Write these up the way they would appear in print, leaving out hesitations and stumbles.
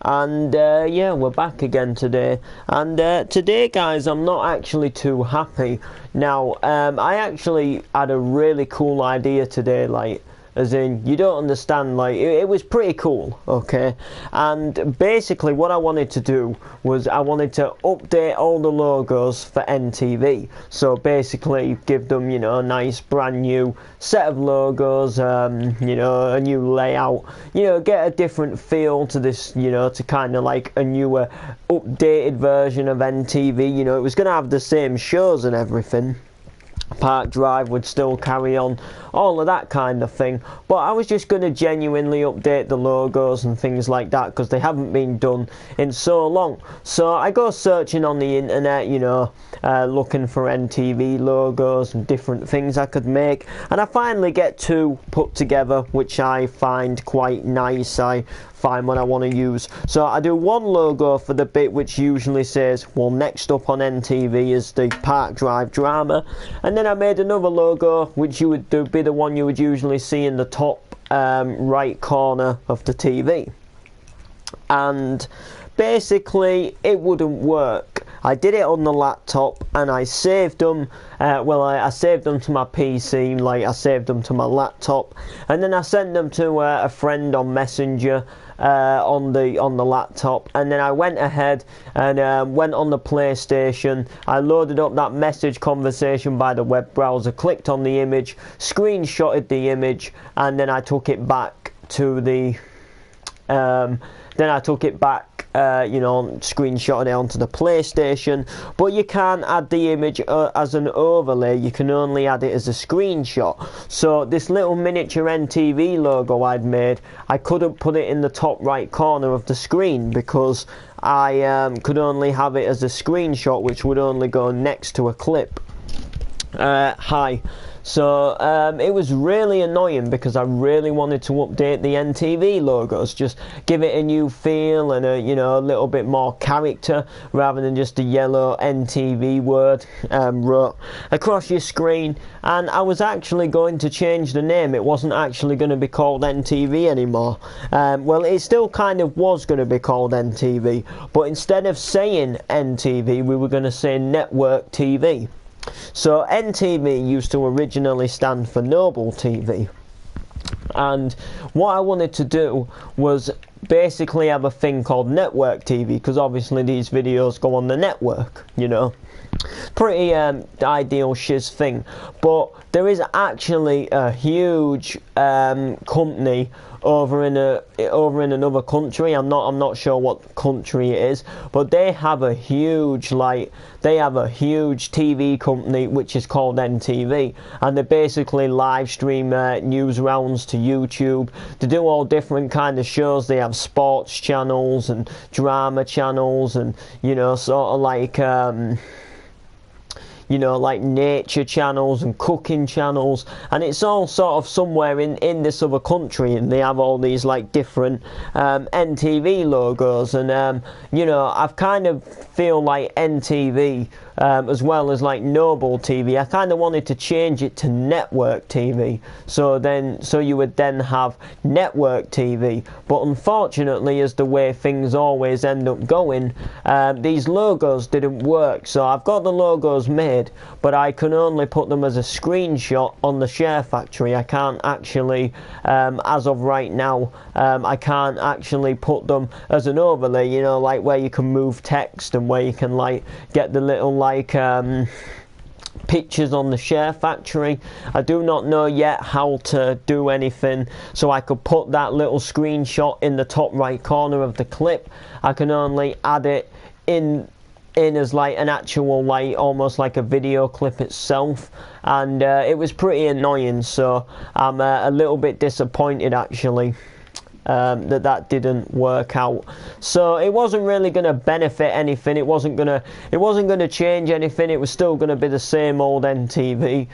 And yeah, we're back again today. And today, guys, I'm not actually too happy. Now, I actually had a really cool idea today, like, as in, you don't understand, like, it was pretty cool, okay? And basically what I wanted to do was I wanted to update all the logos for NTV. So basically give them, you know, a nice brand new set of logos, you know, a new layout, you know, get a different feel to this, you know, to kind of like a newer, updated version of NTV. You know, it was going to have the same shows and everything. Park Drive would still carry on, all of that kind of thing, but I was just going to genuinely update the logos and things like that because they haven't been done in so long. So I go searching on the internet, you know, looking for NTV logos and different things I could make, and I finally get two put together, which I find quite nice. I find what I want to use. So I do one logo for the bit which usually says, well, next up on NTV is the Park Drive drama, and then I made another logo which you would be the one you would usually see in the top right corner of the TV. And basically it wouldn't work. I did it on the laptop and I saved them, I saved them to my PC, like I saved them to my laptop, and then I sent them to a friend on Messenger on the laptop, and then I went ahead and went on the PlayStation. I loaded up that message conversation by the web browser, clicked on the image, screenshotted the image, and then I took it back to the you know, screenshotted it onto the PlayStation. But you can't add the image as an overlay, you can only add it as a screenshot. So this little miniature NTV logo I'd made, I couldn't put it in the top right corner of the screen because I could only have it as a screenshot, which would only go next to a clip. So it was really annoying because I really wanted to update the NTV logos, just give it a new feel and a, you know, a little bit more character rather than just a yellow NTV word wrote across your screen. And I was actually going to change the name. It wasn't actually going to be called NTV anymore. Well, it still kind of was going to be called NTV, but instead of saying NTV, we were going to say Network TV. So NTV used to originally stand for Noble TV, and what I wanted to do was basically have a thing called Network TV, because obviously these videos go on the network, you know. Pretty ideal shiz thing, but there is actually a huge company over in another country. I'm not sure what country it is, but they have a huge TV company which is called NTV, and they basically live stream news rounds to YouTube. They do all different kind of shows. They have sports channels and drama channels, and you know, sort of like you know, like nature channels and cooking channels, and it's all sort of somewhere in this other country, and they have all these like different NTV logos, and you know, I've kind of feel like NTV as well as like Noble TV, I kind of wanted to change it to Network TV, so you would then have Network TV. But unfortunately, as the way things always end up going, these logos didn't work. So I've got the logos made, but I can only put them as a screenshot on the Share Factory. I can't actually, as of right now, I can't actually put them as an overlay, you know, like where you can move text and where you can like get the little like pictures on the Share Factory. I do not know yet how to do anything so I could put that little screenshot in the top right corner of the clip. I can only add it in as like an actual, like almost like a video clip itself, and it was pretty annoying. So I'm a little bit disappointed actually that didn't work out. So it wasn't really going to benefit anything. It wasn't going to change anything. It was still going to be the same old NTV.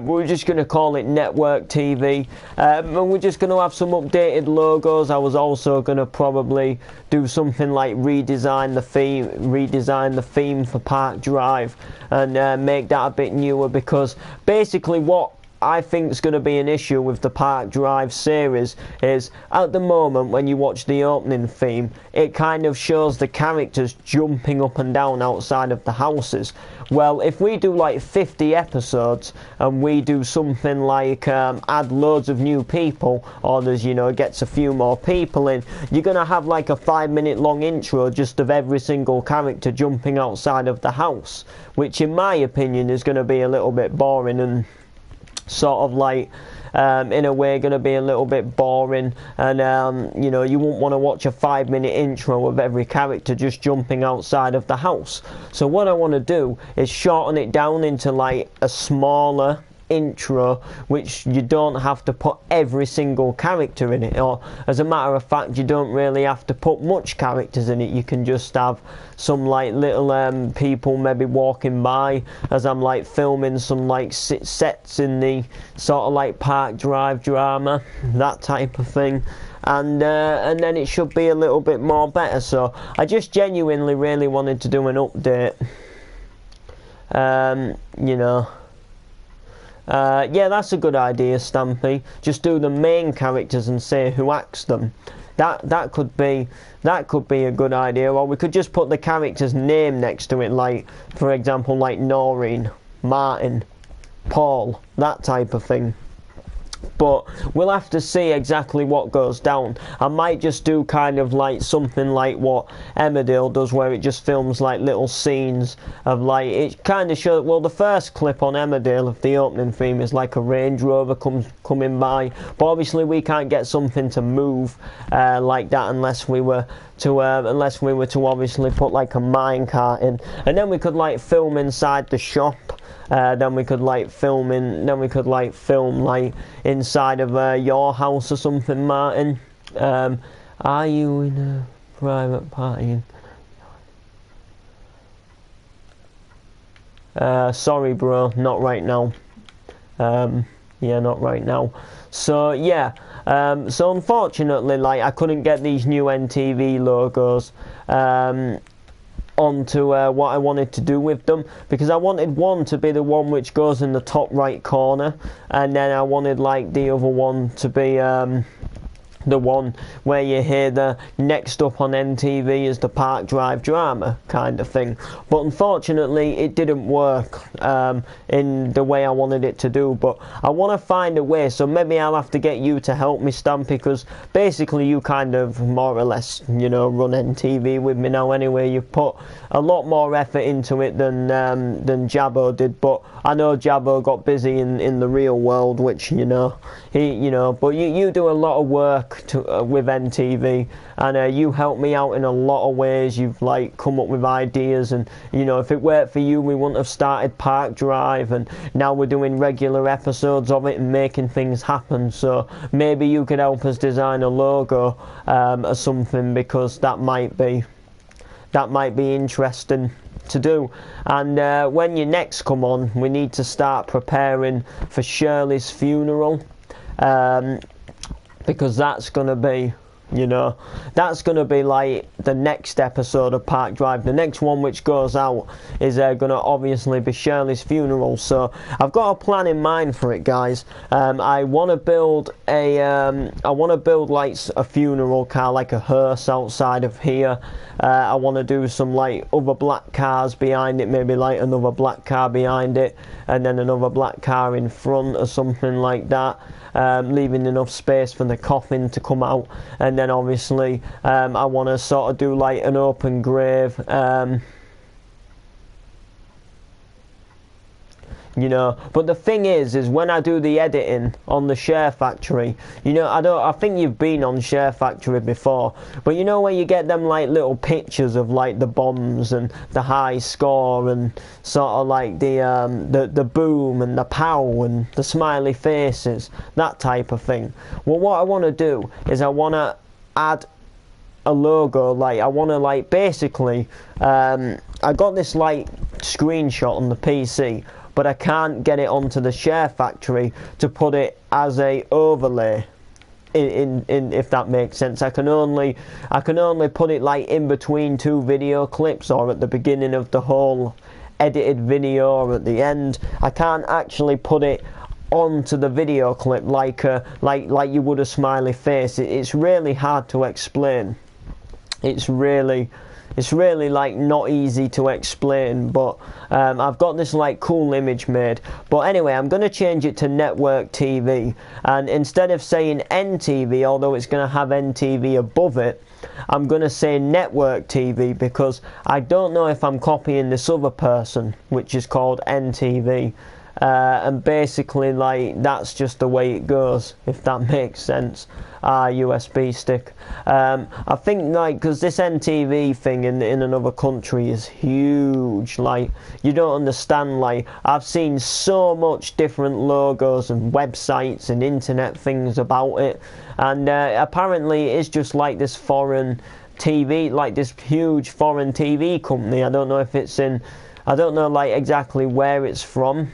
We're just going to call it Network TV, and we're just going to have some updated logos. I was also going to probably do something like redesign the theme for Park Drive, and make that a bit newer, because basically what I think is going to be an issue with the Park Drive series is, at the moment when you watch the opening theme, it kind of shows the characters jumping up and down outside of the houses. Well, if we do like 50 episodes and we do something like add loads of new people, or there's, you know, gets a few more people in, you're going to have like a 5-minute long intro just of every single character jumping outside of the house, which in my opinion is going to be a little bit boring and sort of like in a way going to be a little bit boring, and you know, you won't want to watch a 5-minute intro of every character just jumping outside of the house. So what I want to do is shorten it down into like a smaller intro, which you don't have to put every single character in it, or as a matter of fact you don't really have to put much characters in it. You can just have some like little people maybe walking by as I'm like filming some like sets in the sort of like Park Drive drama, that type of thing, and then it should be a little bit more better. So I just genuinely really wanted to do an update, you know. Yeah, that's a good idea, Stampy. Just do the main characters and say who acts them. That could be a good idea. Or we could just put the character's name next to it, like for example, like Noreen, Martin, Paul, that type of thing. But we'll have to see exactly what goes down. I might just do kind of like something like what Emmerdale does, where it just films like little scenes of like, it kind of shows, well, the first clip on Emmerdale of the opening theme is like a Range Rover coming by, but obviously we can't get something to move like that unless we were to obviously put like a minecart in, and then we could like film inside the shop. Then we could like film like inside of your house or something, Martin. Are you in a private party? Sorry bro, not right now. Yeah, not right now. So yeah, so unfortunately, like, I couldn't get these new NTV logos onto what I wanted to do with them, because I wanted one to be the one which goes in the top right corner, and then I wanted like the other one to be the one where you hear the next up on NTV is the Park Drive drama kind of thing. But unfortunately it didn't work in the way I wanted it to do, but I want to find a way, so maybe I'll have to get you to help me, Stampy, because basically you kind of more or less, you know, run NTV with me now anyway. You've put a lot more effort into it than Jabbo did, but I know Jabbo got busy in the real world, which, you know, but you do a lot of work with NTV, and you help me out in a lot of ways. You've like come up with ideas, and you know, if it weren't for you we wouldn't have started Park Drive, and now we're doing regular episodes of it and making things happen. So maybe you could help us design a logo or something, because that might be interesting to do. And when you next come on, we need to start preparing for Shirley's funeral, because that's going to be, you know, that's going to be like the next episode of Park Drive. The next one which goes out is going to obviously be Shirley's funeral. So I've got a plan in mind for it, guys. I want to build like a funeral car, like a hearse outside of here. I want to do some like other black cars behind it, maybe like another black car behind it, and then another black car in front or something like that. Leaving enough space for the coffin to come out, and then obviously I want to sort of do like an open grave, you know. But the thing is when I do the editing on the Share Factory, you know, I think you've been on Share Factory before, but you know where you get them like little pictures of like the bombs and the high score and sort of like the boom and the pow and the smiley faces, that type of thing. Well, what I want to do is I want to add a logo, like I want to like basically I got this like screenshot on the PC, but I can't get it onto the Share Factory to put it as a overlay. In if that makes sense, I can only put it like in between two video clips, or at the beginning of the whole edited video, or at the end. I can't actually put it onto the video clip like you would a smiley face. It's really hard to explain. It's really like not easy to explain, but I've got this like cool image made. But anyway, I'm going to change it to network TV, and instead of saying NTV, although it's going to have NTV above it, I'm going to say network TV, because I don't know if I'm copying this other person, which is called NTV. And basically, like, that's just the way it goes, if that makes sense. USB stick. I think, like, because this NTV thing in another country is huge. Like, you don't understand. Like, I've seen so much different logos and websites and internet things about it, and apparently it's just like this foreign TV, like this huge foreign TV company. I don't know if it's in, I don't know like exactly where it's from.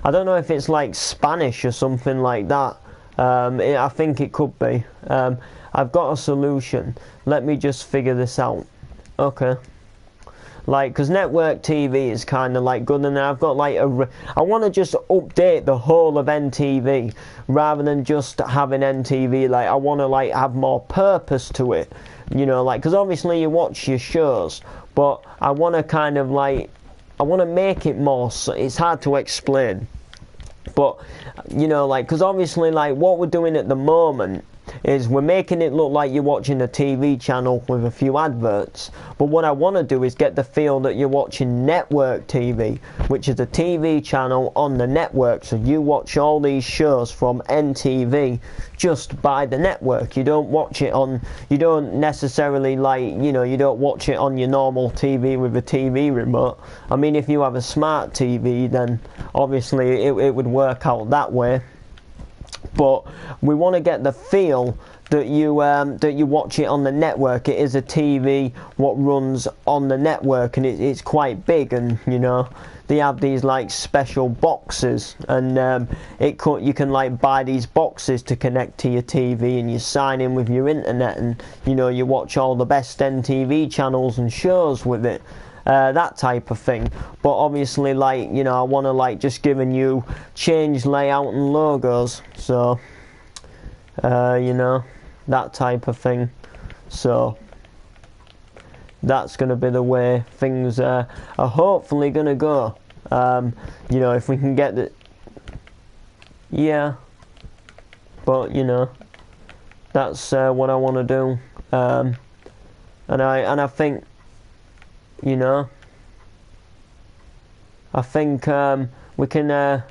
I don't know if it's like Spanish or something like that. I think it could be. I've got a solution. Let me just figure this out. Okay. Like, because network TV is kind of like good, and I've got like I want to just update the whole of NTV rather than just having NTV. Like, I want to like have more purpose to it, you know, like, because obviously you watch your shows, but I want to kind of like, I want to make it more, it's hard to explain, but, you know, like, because obviously, like, what we're doing at the moment is we're making it look like you're watching a TV channel with a few adverts, but what I want to do is get the feel that you're watching network TV, which is a TV channel on the network. So you watch all these shows from NTV just by the network. You don't watch it on, you don't necessarily, like, you know, you don't watch it on your normal TV with a TV remote. I mean, if you have a smart TV, then obviously it would work out that way. But we want to get the feel that you watch it on the network. It is a TV what runs on the network, and it's quite big, and you know they have these like special boxes, and you can like buy these boxes to connect to your TV, and you sign in with your internet, and you know you watch all the best NTV channels and shows with it. That type of thing. But obviously, like, you know, I want to like just giving you change layout and logos, so you know, that type of thing. So that's going to be the way things are hopefully going to go. You know, if we can get the, yeah, but you know, that's what I want to do. And I think, you know, I think we can,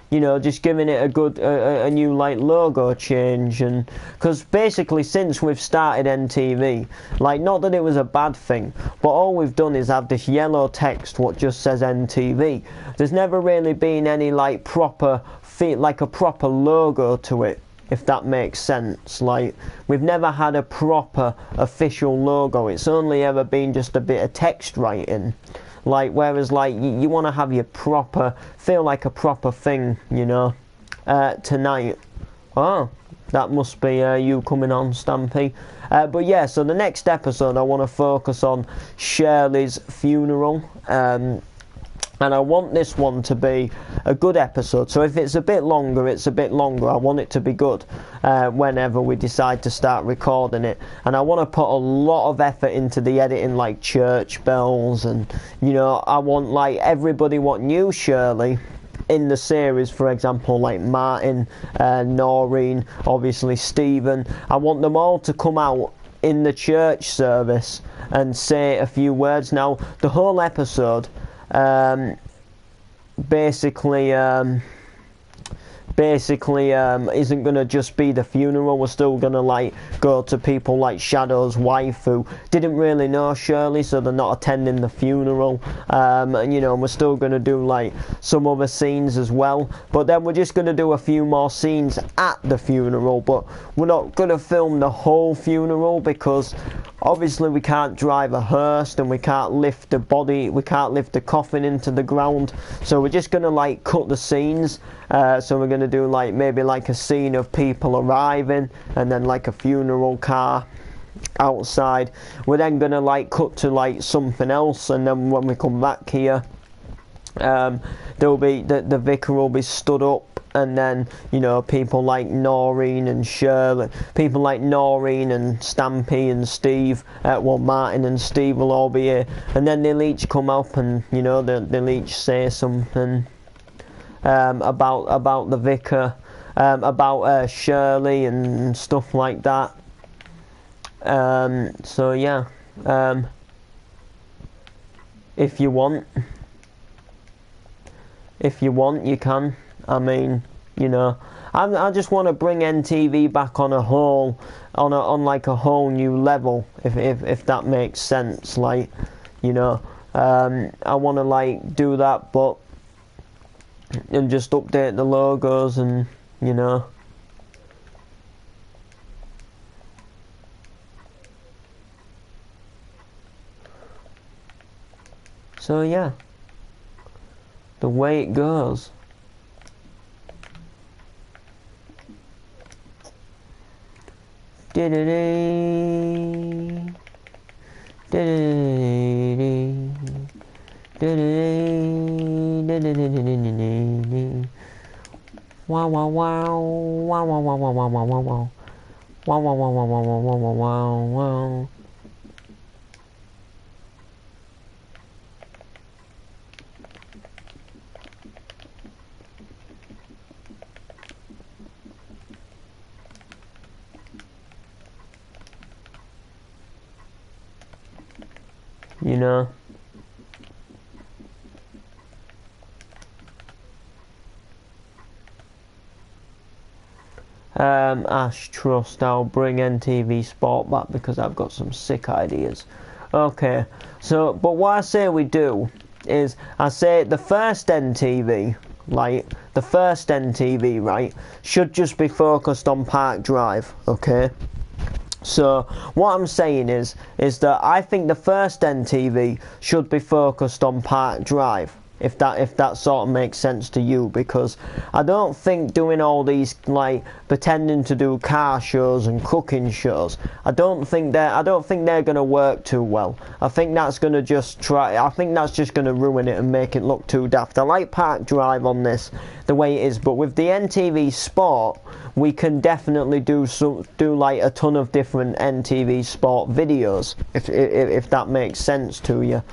you know, just giving it a good, a new like logo change, and because basically since we've started NTV, like, not that it was a bad thing, but all we've done is have this yellow text what just says NTV. There's never really been any like proper like a proper logo to it, if that makes sense. Like, we've never had a proper official logo. It's only ever been just a bit of text writing. Like, whereas like you want to have your proper, feel like a proper thing, you know. Tonight, oh, that must be you coming on, Stampy. But yeah, so the next episode I want to focus on Shirley's funeral. And I want this one to be a good episode. So if it's a bit longer, it's a bit longer. I want it to be good whenever we decide to start recording it. And I want to put a lot of effort into the editing, like church bells. And, you know, I want, like, everybody what knew Shirley in the series, for example, like Martin, Noreen, obviously Stephen. I want them all to come out in the church service and say a few words. Now, the whole episode basically isn't going to just be the funeral. We're still going to like go to people like Shadow's wife, who didn't really know Shirley, so they're not attending the funeral, and you know, we're still going to do like some other scenes as well, but then we're just going to do a few more scenes at the funeral. But we're not going to film the whole funeral, because obviously we can't drive a hearse, and we can't lift the body, we can't lift the coffin into the ground, so we're just going to like cut the scenes. So we're going to do like maybe like a scene of people arriving, and then like a funeral car outside. We're then going to like cut to like something else, and then when we come back here, There'll be the vicar will be stood up, and then people like Noreen and Shirley, people like Noreen and Stampy and Steve, Martin and Steve will all be here, and then they'll each come up and they'll each say something about the vicar, about Shirley and stuff like that. So yeah, if you want, you can. I mean, I just want to bring NTV back on a whole new level, if that makes sense. Like, I want to do that, but and just update the logos and So yeah, the way it goes. Wow wow wow wow wow wow wow wow wow wow wow wow wow wow wow wow wow wow wow. Ash Trust, I'll bring NTV Sport back because I've got some sick ideas. Okay, so, but what I say we do is, I say the first NTV, right, should just be focused on Park Drive, okay? So what I'm saying is that I think the first NTV should be focused on Park Drive, if that sort of makes sense to you, because I don't think doing all these pretending to do car shows and cooking shows, I don't think they're gonna work too well. I think that's just gonna ruin it and make it look too daft. I like Park Drive on this the way it is, but with the NTV Sport, we can definitely do a ton of different NTV Sport videos, if that makes sense to you,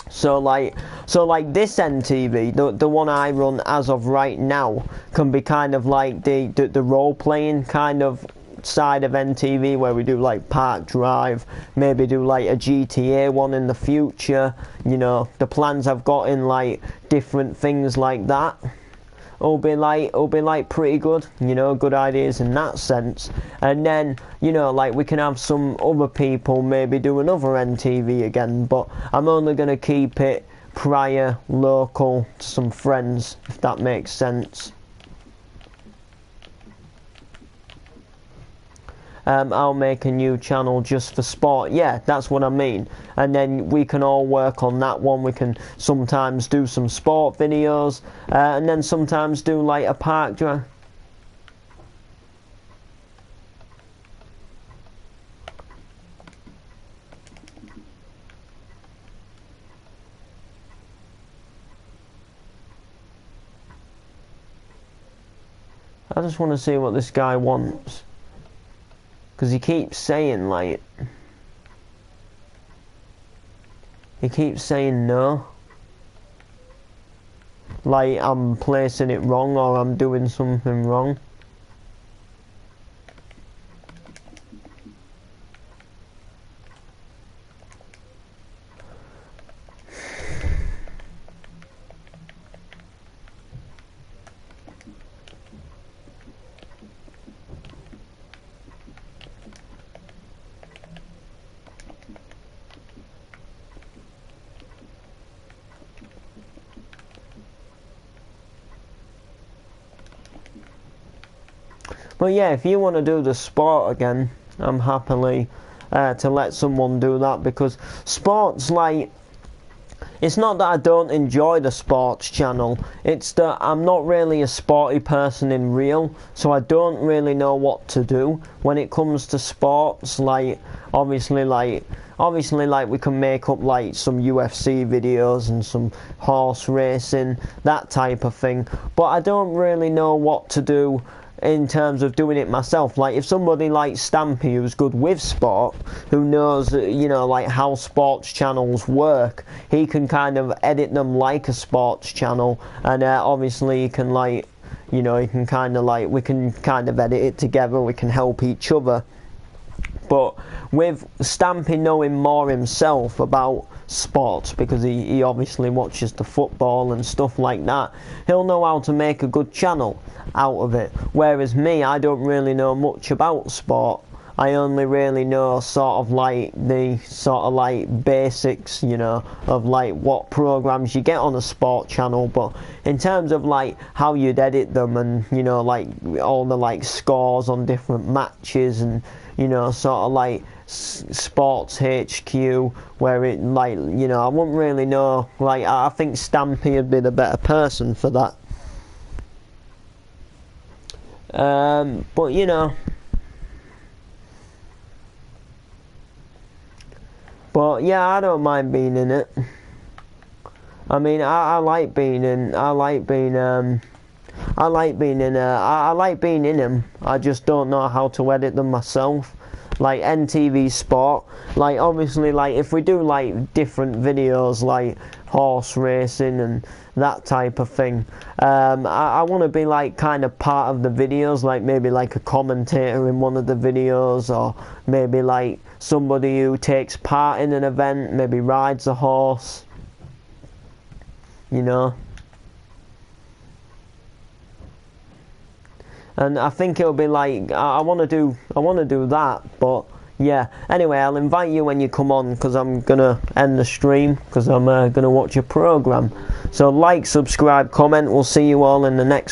So this NTV, the one I run as of right now, can be kind of like the role playing kind of side of NTV, where we do Park Drive, maybe do a GTA one in the future. The plans I've got in different things like that. It'll be pretty good, good ideas in that sense. And then, we can have some other people maybe do another NTV again, but I'm only going to keep it prior, local, to some friends, if that makes sense. I'll make a new channel just for sport. Yeah, that's what I mean. And then we can all work on that one. We can sometimes do some sport videos, and then sometimes do a park drive. I just want to see what this guy wants. Because he keeps saying he keeps saying no, I'm placing it wrong or I'm doing something wrong. But yeah, if you want to do the sport again, I'm happily to let someone do that, because sport's it's not that I don't enjoy the sports channel, it's that I'm not really a sporty person in real, so I don't really know what to do when it comes to sports. Like obviously we can make up like some UFC videos and some horse racing, that type of thing, but I don't really know what to do in terms of doing it myself. Like if somebody like Stampy, who's good with sport, who knows like how sports channels work, he can kind of edit them like a sports channel, and obviously he can he can kind of we can kind of edit it together, we can help each other. But with Stampy knowing more himself about sports, because he obviously watches the football and stuff like that, he'll know how to make a good channel out of it. Whereas me, I don't really know much about sport. I only really know the basics, of what programs you get on a sport channel. But in terms of how you'd edit them and all the scores on different matches and Sports HQ, where it I wouldn't really know. I think Stampy would be the better person for that. But But yeah, I don't mind being in it. I mean, I like being in them. I just don't know how to edit them myself. Like NTV Sport, obviously if we do different videos like horse racing and that type of thing, I want to be kind of part of the videos, maybe a commentator in one of the videos, or maybe somebody who takes part in an event, maybe rides a horse, And I think it'll be I want to do that. But yeah, anyway, I'll invite you when you come on, because I'm gonna end the stream because I'm gonna watch a program. So subscribe, comment. We'll see you all in the next